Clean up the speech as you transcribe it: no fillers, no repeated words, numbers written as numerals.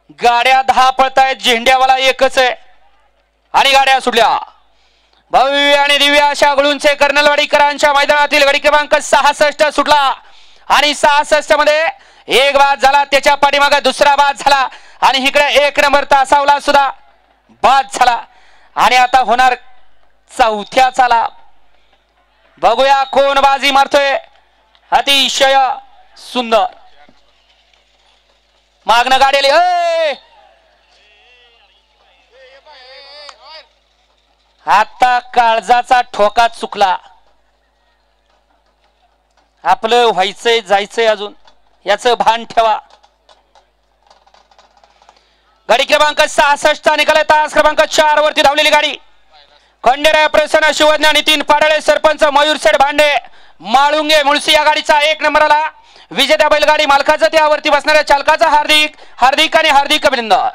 गाड्या 10 पळतायत, झेंड्यावाला एकच आहे आणि गाड्या सुटल्या. भव्य आणि दिव्य अशा गुळूंचे कर्नलवाडीकरांच्या मैदानातील गडी क्रमांक 66 सुटला आणि 66 मध्ये एक बाद झाला. त्याच्या पाठीमागे दुसरा बाद झाला आणि इकडे 1 नंबर तासावला सुद्धा बाद झाला आणि आता होणार चौथ्याचा लाभ. बघूया कोण बाजी मारतोय. अतिशय सुंदर मागणं गाडी आली. आता काळजाचा ठोका चुकला. आपलं व्हायचंय जायचंय अजून, याचं भान ठेवा. गाडी क्रमांक 66 निघाला. तास क्रमांक 4 वरती धावलेली गाडी. खंडेराय प्रसन्न शिवज्ञ नितीन पाडळे सरपंच मयूरसेठ भांडे माळुंगे मुळशी या गाडीचा 1 नंबरला विजेत्या बैलगाडी मालकाचं त्यावरती बसणाऱ्या चालकाचा हार्दिक हार्दिक आणि हार्दिक अभिनंदन.